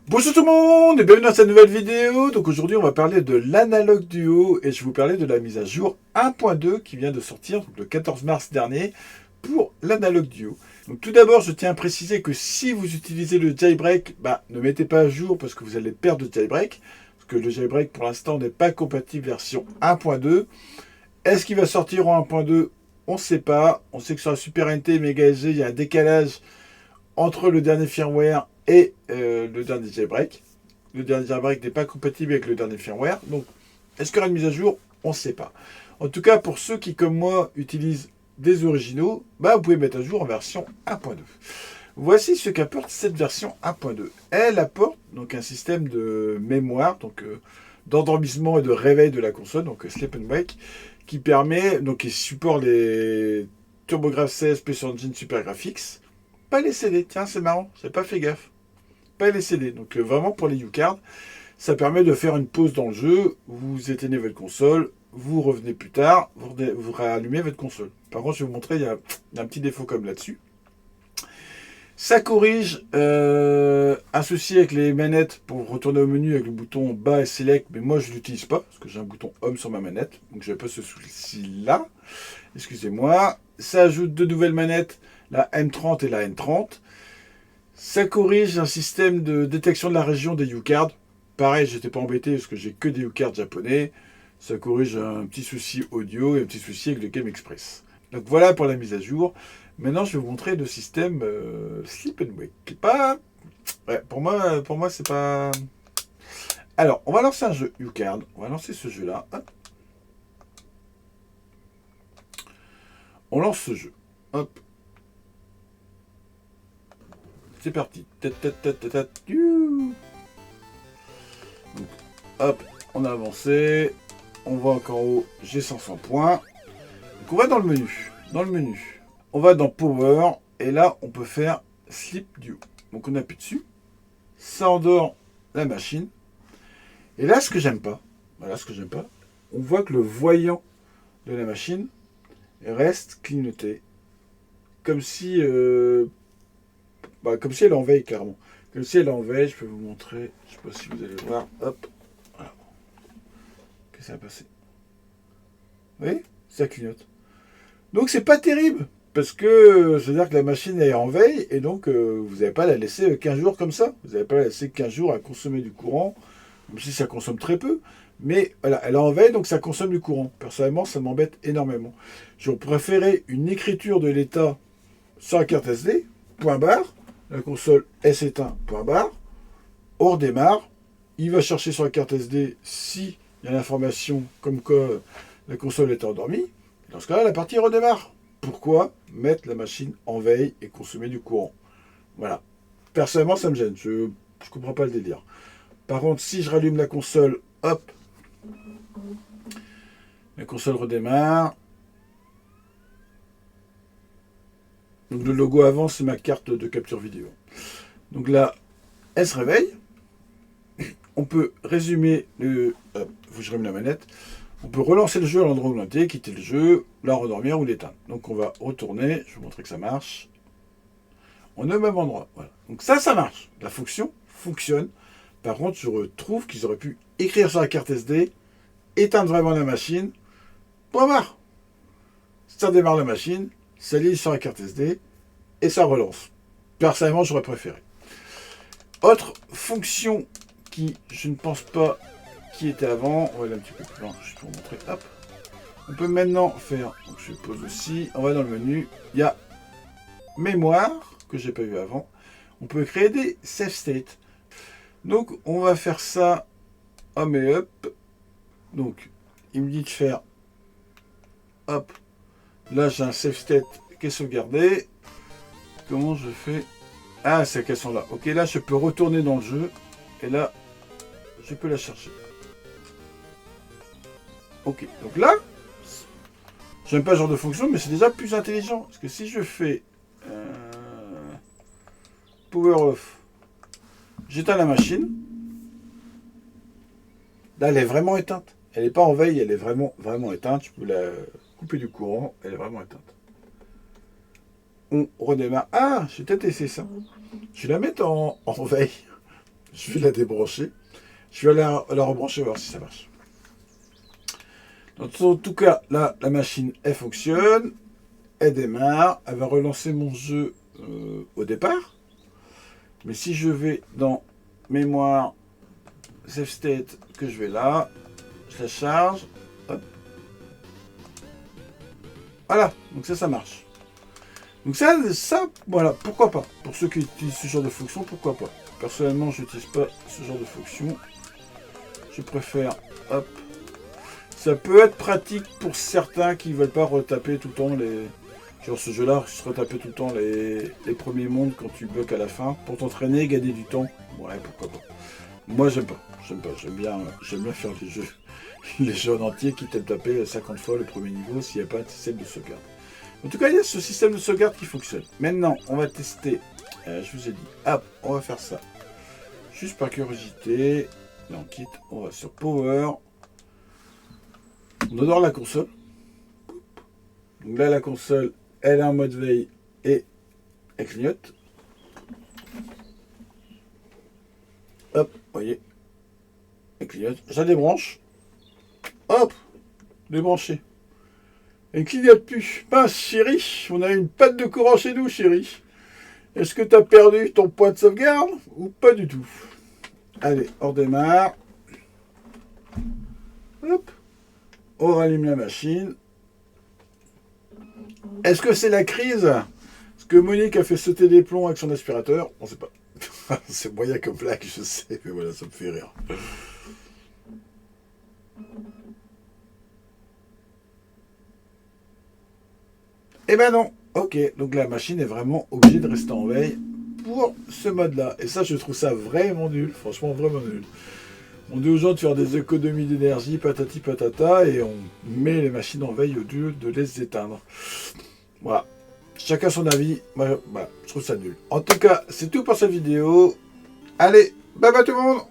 Bonjour tout le monde et bienvenue dans cette nouvelle vidéo. Donc aujourd'hui on va parler de l'Analog Duo et je vais vous parler de la mise à jour 1.2 qui vient de sortir donc, le 14 mars dernier pour l'Analog Duo. Donc tout d'abord je tiens à préciser que si vous utilisez le jailbreak, ne mettez pas à jour parce que vous allez perdre le jailbreak. Parce que le jailbreak pour l'instant n'est pas compatible version 1.2. Est-ce qu'il va sortir en 1.2? On ne sait pas. On sait que sur la Super NT et Mega SG il y a un décalage entre le dernier firmware et le dernier jailbreak. Le dernier jailbreak n'est pas compatible avec le dernier firmware. Donc, est-ce qu'il y aura une mise à jour? On ne sait pas. En tout cas, pour ceux qui, comme moi, utilisent des originaux, vous pouvez mettre à jour en version 1.2. Voici ce qu'apporte cette version 1.2. Elle apporte donc un système de mémoire, donc d'endormissement et de réveil de la console, donc Sleep and Wake, qui permet, donc qui supporte les TurboGrafx 16, PC Engine, Super Graphics. Pas les CD, tiens, c'est marrant, j'ai pas fait gaffe. Pas les CD, donc vraiment pour les U-Cards, ça permet de faire une pause dans le jeu, vous éteignez votre console, vous revenez plus tard, vous rallumez votre console. Par contre, je vais vous montrer, il y a un petit défaut comme là-dessus. Ça corrige un souci avec les manettes pour retourner au menu avec le bouton bas et select, mais moi je ne l'utilise pas, parce que j'ai un bouton home sur ma manette, donc je n'ai pas ce souci-là. Excusez-moi. Ça ajoute deux nouvelles manettes, la M30 et la N30. Ça corrige un système de détection de la région des U-Cards. Pareil, j'étais pas embêté parce que j'ai que des U-Cards japonais. Ça corrige un petit souci audio et un petit souci avec le Game Express. Donc voilà pour la mise à jour. Maintenant, je vais vous montrer le système Sleep and Wake. Qui est pas... Ouais, pour moi c'est pas... Alors, on va lancer un jeu U-Card. On va lancer ce jeu-là. Hop. On lance ce jeu. Hop. C'est parti. Donc, hop, on a avancé. On va encore en haut. J'ai 500 points. Donc on va dans le menu. On va dans Power. Et là, on peut faire Sleep Duo. Donc on appuie dessus. Ça endort la machine. Et là, ce que j'aime pas, on voit que le voyant de la machine reste clignoté. Comme si comme si elle est en veille, clairement. Comme si elle est en veille, je peux vous montrer. Je sais pas si vous allez voir. Hop. Voilà. Qu'est-ce qui s'est passé? Vous voyez? Ça clignote. Donc c'est pas terrible. Parce que c'est-à-dire que la machine est en veille et donc vous n'allez pas la laisser 15 jours comme ça. Vous n'allez pas la laisser 15 jours à consommer du courant, même si ça consomme très peu. Mais voilà, elle est en veille, donc ça consomme du courant. Personnellement, ça m'embête énormément. J'aurais préféré une écriture de l'état sur la carte SD, point barre. La console est s'éteint, point barre. On redémarre. Il va chercher sur la carte SD s'il y a l'information comme quoi la console est endormie. Dans ce cas-là, la partie redémarre. Pourquoi mettre la machine en veille et consommer du courant? Voilà. Personnellement, ça me gêne. Je ne comprends pas le délire. Par contre, si je rallume la console, hop, la console redémarre. Donc le logo avant, c'est ma carte de capture vidéo. Donc là, elle se réveille. On peut résumer le... faut que je rallume la manette. On peut relancer le jeu à l'endroit où on était, quitter le jeu, la redormir ou l'éteindre. Donc on va retourner. Je vais vous montrer que ça marche. On est au même endroit. Voilà. Donc ça marche. La fonction fonctionne. Par contre, je retrouve qu'ils auraient pu écrire sur la carte SD, éteindre vraiment la machine, point barre. Ça démarre la machine, ça lit sur la carte SD et ça relance. Personnellement, j'aurais préféré. Autre fonction qui, je ne pense pas, qui était avant. On va aller un petit peu plus loin, je vais vous montrer. Hop. On peut maintenant faire, donc je pose aussi, on va dans le menu, il y a mémoire, que j'ai pas vu avant. On peut créer des save state. Donc on va faire ça, home et up. Donc il me dit de faire, hop, là j'ai un save state qui est sauvegardé. Comment je fais? Ah, c'est qu'elles sont là. Ok, là je peux retourner dans le jeu. Et là, je peux la chercher. Ok, donc là, j'aime pas ce genre de fonction, mais c'est déjà plus intelligent. Parce que si je fais power off, j'éteins la machine. Là, elle est vraiment éteinte. Elle n'est pas en veille, elle est vraiment éteinte. Je peux la couper du courant, elle est vraiment éteinte. On redémarre. Ah, j'ai peut-être essayé ça. Je vais la mettre en veille. Je vais la débrancher. Je vais la rebrancher, voir si ça marche. Donc, en tout cas, là, la machine, elle fonctionne. Elle démarre. Elle va relancer mon jeu au départ. Mais si je vais dans mémoire, save state, que je vais là, je la charge. Hop. Voilà, donc ça marche. Donc ça, voilà, pourquoi pas. Pour ceux qui utilisent ce genre de fonction, pourquoi pas. Personnellement, je n'utilise pas ce genre de fonction. Je préfère, hop. Ça peut être pratique pour certains qui ne veulent pas retaper tout le temps les... Genre ce jeu-là, se retaper tout le temps les premiers mondes quand tu bloques à la fin. Pour t'entraîner, gagner du temps. Ouais, pourquoi pas. Moi, j'aime pas. J'aime bien faire les jeux. Les jeux en entier qui t'aiment taper 50 fois le premier niveau s'il n'y a pas un système de sauvegarde. En tout cas, il y a ce système de sauvegarde qui fonctionne. Maintenant, on va tester. Je vous ai dit, hop, on va faire ça. Juste par curiosité. Là, on quitte. On va sur Power. On adore la console. Donc là, la console, elle est en mode veille et elle clignote. Hop, vous voyez. Elle clignote. Je la débranche. Hop, débranché. Elle clignote plus. Mince, chérie, on a une panne de courant chez nous, chérie. Est-ce que tu as perdu ton point de sauvegarde ou pas du tout? Allez, on redémarre. Hop. On rallume la machine. Est-ce que c'est la crise? Est-ce que Monique a fait sauter des plombs avec son aspirateur? On ne sait pas. C'est moyen comme blague, je sais, mais voilà, ça me fait rire. Eh ben non. Ok, donc la machine est vraiment obligée de rester en veille pour ce mode-là. Et ça, je trouve ça vraiment nul. Franchement, vraiment nul. On dit aux gens de faire des économies d'énergie, patati patata, et on met les machines en veille au lieu de les éteindre. Voilà. Chacun son avis. Moi, voilà, je trouve ça nul. En tout cas, c'est tout pour cette vidéo. Allez, bye bye tout le monde!